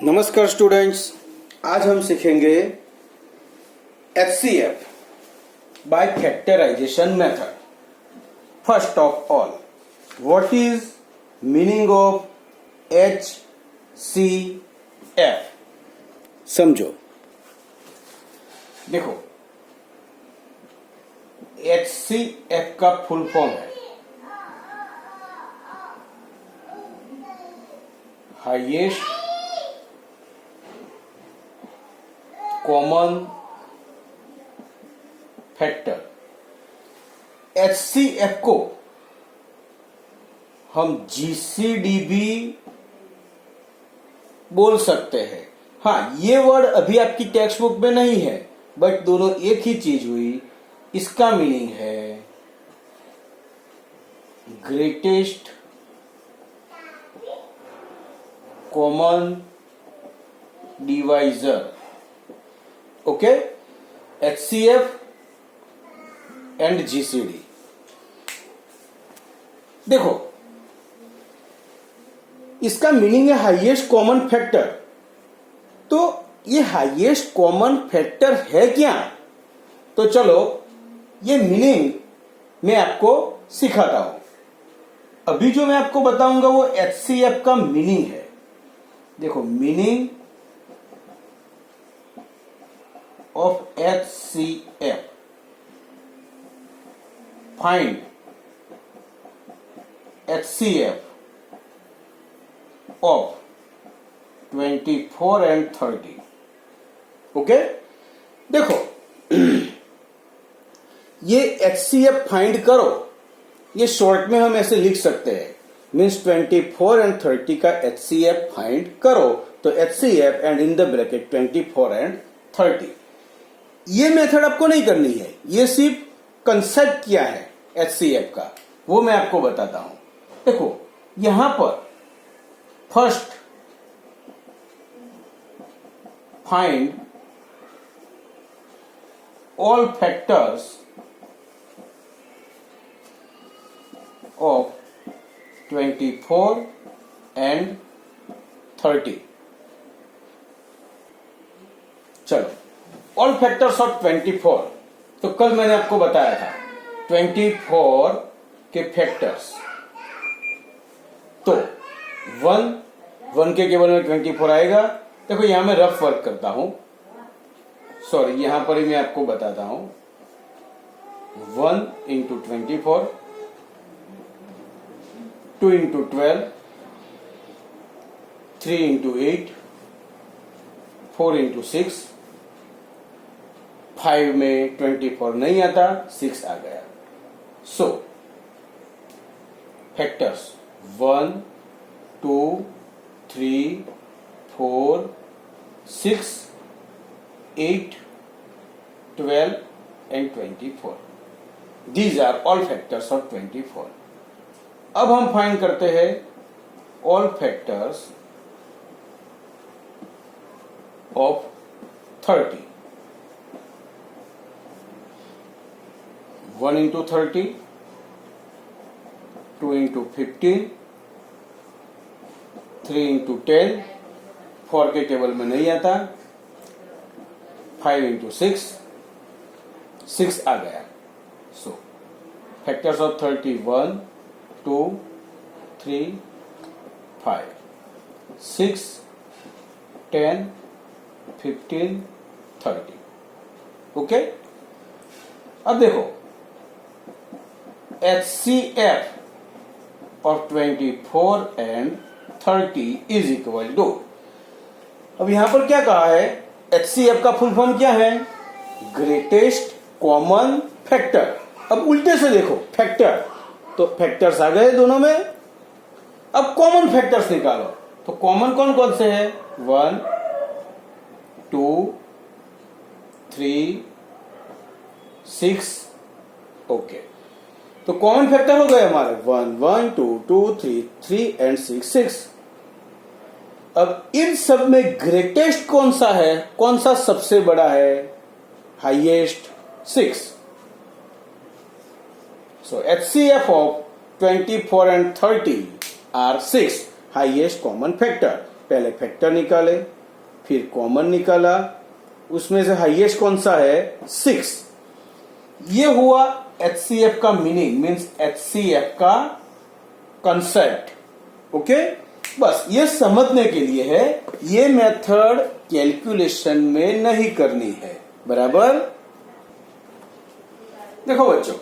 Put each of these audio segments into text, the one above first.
नमस्कार स्टूडेंट्स, आज हम सीखेंगे HCF by factorization method. First of all, what is meaning of HCF? समझो। देखो, HCF का फुल फॉर्म है हाईएस्ट कॉमन फैक्टर। HCF को हम GCD भी बोल सकते हैं। हाँ, ये वर्ड अभी आपकी टेक्स्ट बुक में नहीं है, बट दोनों एक ही चीज हुई। इसका मीनिंग है greatest common divisor. Okay, HCF and GCD। देखो, इसका मीनिंग है हाईएस्ट कॉमन फैक्टर। तो ये हाईएस्ट कॉमन फैक्टर है क्या? तो चलो, ये मीनिंग मैं आपको सिखाता हूं। अभी जो मैं आपको बताऊंगा वो HCF का मीनिंग है। देखो, meaning of HCF, find HCF of 24 and 30। Okay, देखो ये HCF फाइंड करो, ये शॉर्ट में हम ऐसे लिख सकते हैं, मीन्स 24 एंड 30 का HCF फाइंड करो। तो HCF and in the bracket 24 and 30। ये मेथड आपको नहीं करनी है, ये सिर्फ कंसेप्ट क्या है HCF का वो मैं आपको बताता हूं। देखो, यहां पर first find all factors of 24 and 30। चलो, ऑल फैक्टर्स ऑफ 24। तो कल मैंने आपको बताया था 24 के फैक्टर्स। तो 1 के केवल में 24 आएगा। देखो, यहां मैं रफ वर्क करता हूं, सॉरी, यहां पर ही मैं आपको बताता हूं। 1 इंटू 24, 2 इंटू 12, 3 इंटू 8, 4 इंटू 6, 5 में 24 नहीं आता, 6 आ गया। सो factors 1, 2, 3, 4, 6, 8, 12 and 24। These are all factors of 24। अब हम फाइंड करते हैं all factors of 30। 1 into 30, 2 into 15, 3 into 10, 4 के टेबल में नहीं आता, 5 into 6, 6 आ गया। सो फैक्टर्स ऑफ 30 1, 2, 3, 5, 6, 10, 15, 30। ओके, अब देखो, HCF of 24 and 30 is equal to। अब यहां पर क्या कहा है? HCF का फुल फॉर्म क्या है? Greatest common factor. अब उल्टे से देखो, फैक्टर तो फैक्टर्स आ गए दोनों में। अब कॉमन फैक्टर्स निकालो। तो कॉमन कौन कौन से है? 1, 2, 3, 6। ओके, तो कॉमन फैक्टर हो गए हमारे 1, 1, 2, 2, 3, 3 एंड 6, 6। अब इन सब में ग्रेटेस्ट कौन सा है? कौन सा सबसे बड़ा है? Highest 6। So HCF of 24 and 30 are 6 highest common factor। पहले फैक्टर निकाले, फिर कॉमन निकाला, उसमें से हाईएस्ट कौन सा है 6। ये हुआ HCF का मीनिंग, मीन्स HCF का कंसेप्ट। ओके, बस ये समझने के लिए है, ये मेथड कैलकुलेशन में नहीं करनी है, बराबर। देखो बच्चों,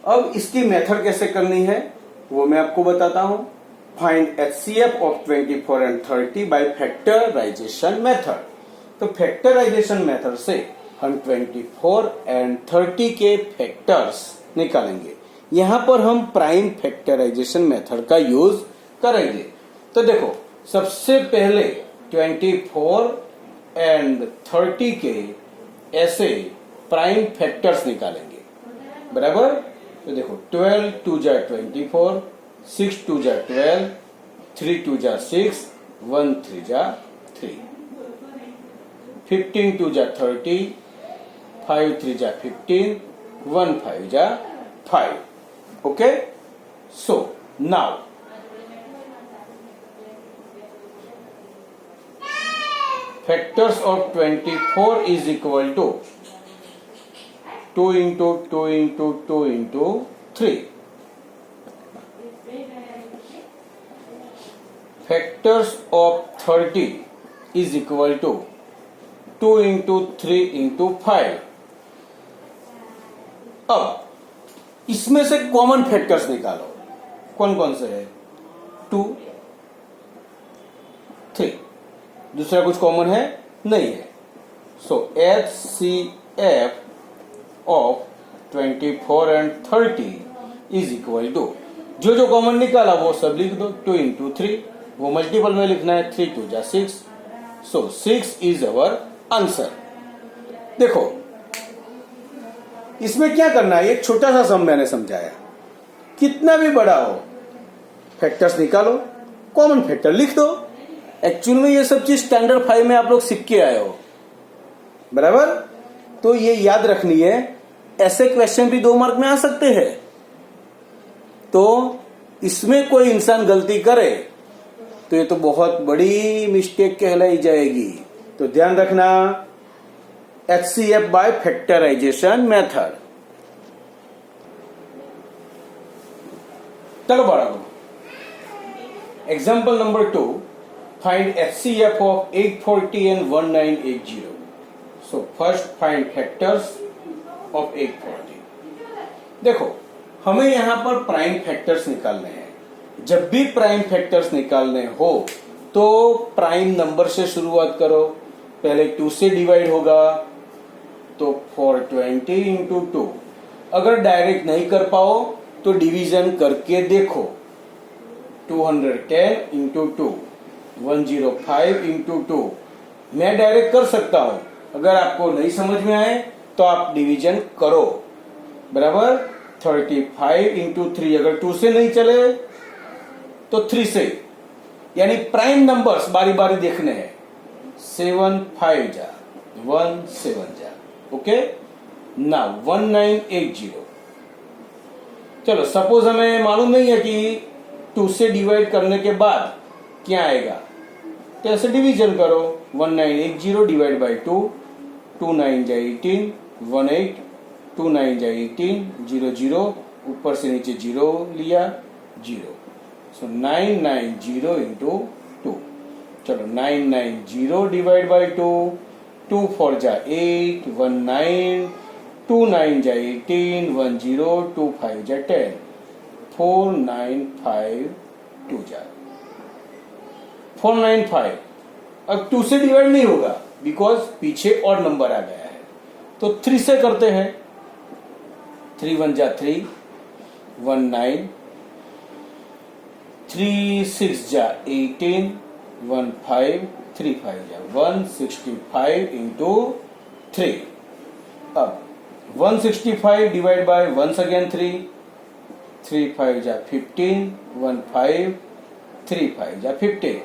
अब इसकी मेथड कैसे करनी है वो मैं आपको बताता हूं। Find HCF of 24 and 30 by factorization method. तो फैक्टराइजेशन मेथड से हम 24 एंड 30 के फैक्टर्स निकालेंगे। यहां पर हम प्राइम फैक्टराइजेशन मेथड का यूज करेंगे। तो देखो, सबसे पहले 24 एंड 30 के ऐसे प्राइम फैक्टर्स निकालेंगे, बराबर। तो देखो 12 2 जा 24, 6 2 जा 12, 3 2 जा 6, 1 3 जा 3, 15 2 जा 30, 5 3 जा 15, 1 5 जा 5। Okay, so now factors of 24 is equal to 2 into 2 into 2 into 3. Factors of 30 is equal to 2 into 3 into 5. अब इसमें से कॉमन फैक्टर्स निकालो, कौन कौन से है 2 3, दूसरा कुछ कॉमन है नहीं है। So HCF of 24 and 30 is equal to, जो जो कॉमन निकाला वो सब लिख दो, 2 into 3, वो मल्टीपल में लिखना है, 3 2 जा 6, सो 6 इज अवर आंसर। देखो इसमें क्या करना है, एक छोटा सा सम मैंने समझाया, कितना भी बड़ा हो फैक्टर्स निकालो, कॉमन फैक्टर लिख दो। एक्चुअल में ये सब चीज स्टैंडर्ड 5 में आप लोग सीख के आए हो, बराबर। तो ये याद रखनी है, ऐसे क्वेश्चन भी 2 मार्क में आ सकते हैं। तो इसमें कोई इंसान गलती करे तो ये तो बहुत बड़ी मिस्टेक कहलाई जाएगी। तो ध्यान रखना, HCF बाय फैक्टराइजेशन मेथड। चलो बढ़ो, example number 2, find HCF of 840 and 1980. So first find factors of 840. देखो, हमें यहां पर प्राइम फैक्टर्स निकालने हैं। जब भी प्राइम फैक्टर्स निकालने हो तो प्राइम नंबर से शुरुआत करो। पहले 2 से डिवाइड होगा तो 420 into 2। अगर डायरेक्ट नहीं कर पाओ तो डिवीजन करके देखो, 210 into 2, 105 into 2। मैं डायरेक्ट कर सकता हूं, अगर आपको नहीं समझ में आए तो आप डिवीजन करो, बराबर। 35 into 3, अगर 2 से नहीं चले तो 3 से, यानी प्राइम नंबर्स बारी बारी देखने हैं। 7 5 जा 1 7 जा। ओके, ना 1980। चलो सपोज हमें मालूम नहीं है कि 2 से डिवाइड करने के बाद क्या आएगा, तो ऐसे डिवीजन करो। 1980 डिवाइड बाई 2, 2 9 जा 18, 18, 2 9 जा 18, 0 0, ऊपर से नीचे 0 लिया 0, सो 990 into 2। चलो 990 डिवाइड बाई 2, 2 4 जा 8, 1 9, 2 9 जा 18, 1 0, 2 5 जा 10, 4 9 5 2 जा 495। अब 2 से डिवाइड नहीं होगा बिकॉज पीछे और नंबर आ गया है, तो 3 से करते हैं। 3 1 जा 3, 1 9, 3 6 जा 18, 1 5, 3 5 जा 165 into 3। अब 165 डिवाइड बाय वंस अगेन 3, 3 5 जा 15, 1 5, 3 5 जा 15,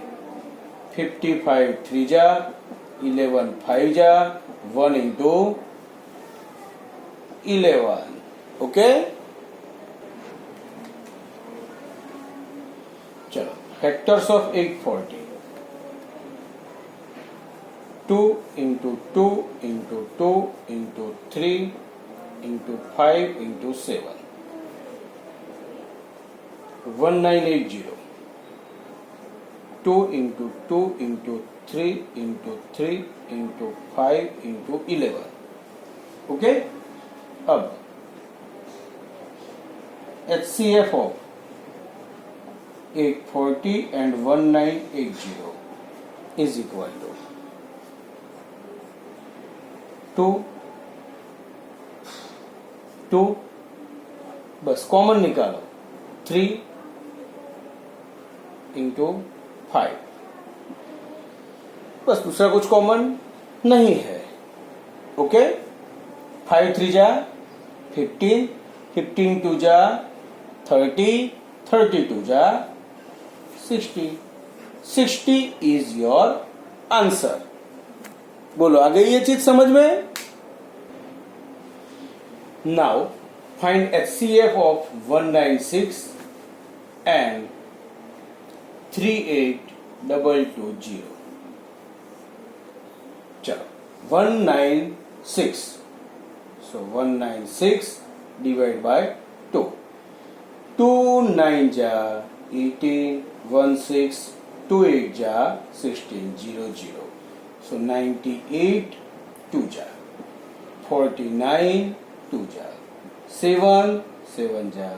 55 3 जा 11 5 जा 1 into 11। ओके, चलो factors of 840। 2 into 2 into 2 into 3 into 5 into 7. 1980. 2 into 2 into 3 into 3 into 5 into 11. Okay, अब HCF of 840 and 1980 is equal to 2 बस कॉमन निकालो 3 इंटू 5, बस दूसरा कुछ कॉमन नहीं है. ओके, 5 3 जा 15, 15 2 जा 30, 32 जा 60. 60 इज योर आंसर. बोलो आ गई ये चीज समझ में? Now find HCF of 196 and 38220. चलो 196, so 196 डिवाइड बाय 2. 2 9 जा 18, 1 6, 2 8 जा 16, 0 0. So 98 2 जा 49, 2 जा 7, 7 जा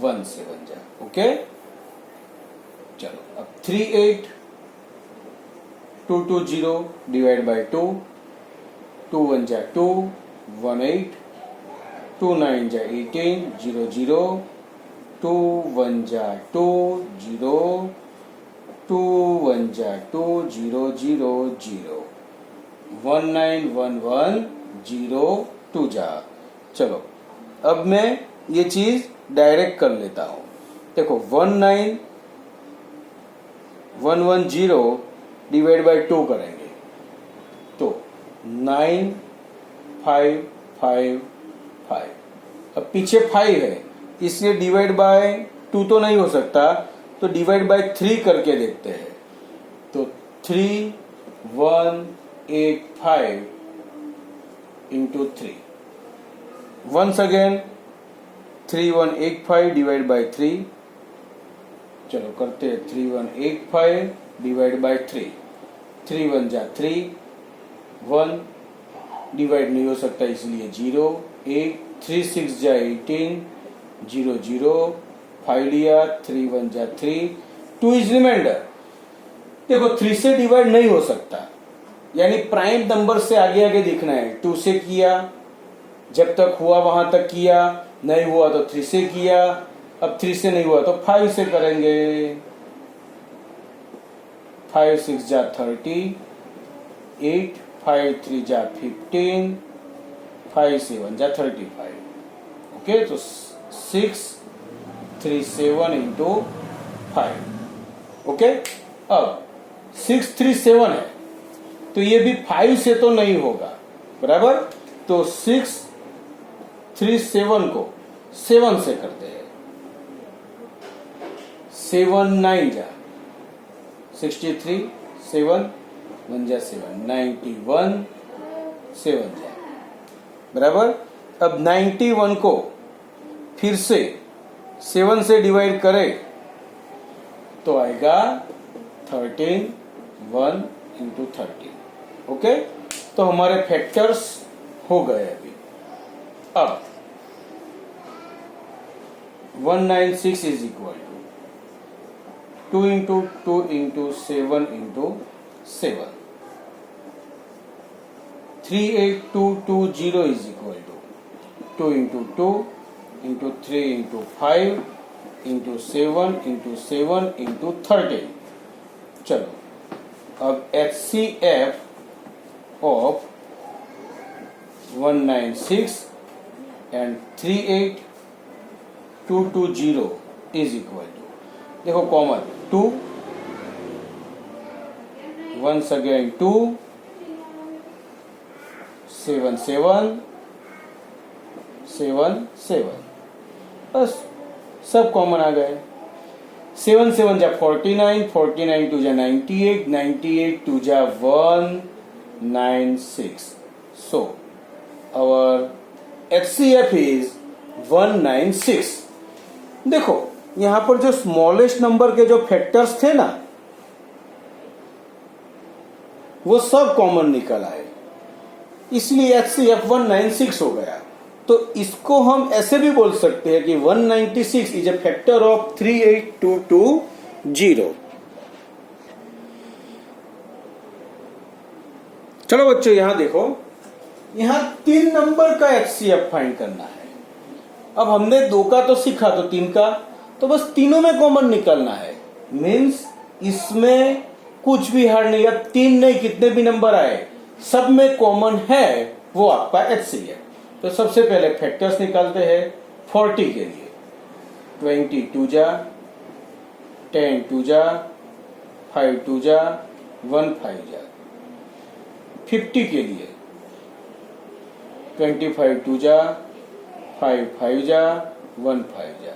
1 7 जा. ओके, चलो अब 38220 डिवाइड बाय 2. 2 1 जा 2, 1 8, 2 9 जा 18, 0 0. 2 1 जा 2, 0. 2 1 जा 2, 0 0 0. 1 9 1 1 0 2 जा. चलो अब मैं ये चीज डायरेक्ट कर लेता हूं. देखो 19110 डिवाइड बाय 2 करेंगे तो 9 5 5 5. अब पीछे 5 है इसलिए डिवाइड बाय 2 तो नहीं हो सकता, तो डिवाइड बाय 3 करके देखते हैं. तो 3185 into 3. Once again 3185 divide by 3. चलो करते हैं 3185 डिवाइड बाय 3. 3 1 जा 3, 1 डिवाइड नहीं हो सकता इसलिए 0. 8 3 6 जा 18, 0 0. 5 लिया, 3 1 जा 3, 2 इज रिमाइंडर. देखो 3 से डिवाइड नहीं हो सकता, यानी प्राइम नंबर से आगे आगे दिखना है. 2 से किया, जब तक हुआ वहां तक किया, नहीं हुआ तो 3 से किया. अब 3 से नहीं हुआ तो 5 से करेंगे. 5 6 जा 30, 8 5 3 जा 15, 5 7 जा 35. ओके, तो 6 3 7 into 5. ओके, अब 6 3 7 है तो ये भी 5 से तो नहीं होगा, बराबर. तो 6 3 7 को 7 से करते हैं. 7 9 जा 63, 7 1 जा 7, 91 7 जा, बराबर. अब 91 को फिर से 7 से डिवाइड करें तो आएगा 13 1 into 13. ओके, तो हमारे फैक्टर्स हो गए अभी. अब 196 is equal to 2 into 2 into 7 into 7. 38220 is equal to 2 into 2 into 3 into 5 into 7 into 7 into 13. चलो अब HCF of 196 and 38220 is equal to, देखो कॉमन 2, once again 2, 7 7 7 7, बस सब कॉमन आ गए. 7 7 जा 49, 49 2 जा 98, 98 2 जा 1, 196. So our HCF is 196. देखो यहां पर जो स्मॉलेस्ट नंबर के जो फैक्टर्स थे ना वो सब कॉमन निकल आए, इसलिए HCF 196 हो गया। तो इसको हम ऐसे भी बोल सकते हैं कि 196 इज ए फैक्टर ऑफ 38220। चलो बच्चों यहां देखो, यहां 3 नंबर का HCF फाइंड करना है। अब हमने 2 का तो सीखा, तो 3 का, तो बस तीनों में कॉमन निकलना है। मीन्स इसमें कुछ भी हार नहीं, अब 3 नहीं कितने भी नंबर आए सब में कॉमन है वो आपका HCF। तो सबसे पहले फैक्टर्स निकालते हैं 40 के लिए। 20 2 जा, 10 2 जा, 5 2 जा, 1 5 जा। 50 के लिए 25 2 जा, 5 5 जा, 1 5 जा।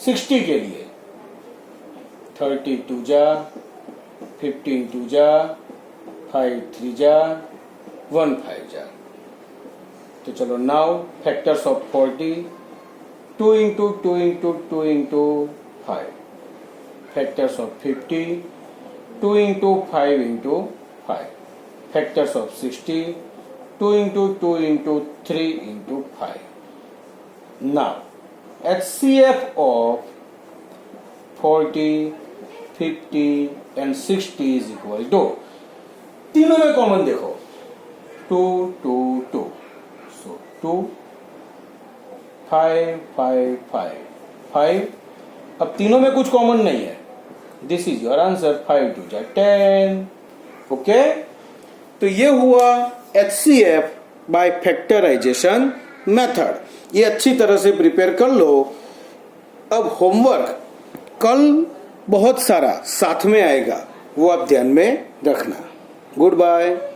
60 के लिए 30 2 जा, 15 2 जा, 5 3 जा, 1 5 जा। तो चलो now factors of 40, 2 into 2 into 2 into 5. Factors of 50, 2 into 5 into 5. Factors of 60, 2 into 2 into 3 into 5. Now HCF of 40, 50 and 60 is equal to, तीनों में कॉमन देखो 2 2 2, so 2 5 5 5 5। अब तीनों में कुछ कॉमन नहीं है, दिस इज योर आंसर। 5 2 जा 10। ओके, तो ये हुआ HCF बाय फैक्टराइजेशन मेथड। ये अच्छी तरह से प्रिपेयर कर लो। अब होमवर्क कल बहुत सारा साथ में आएगा, वो आप ध्यान में रखना। Good bye.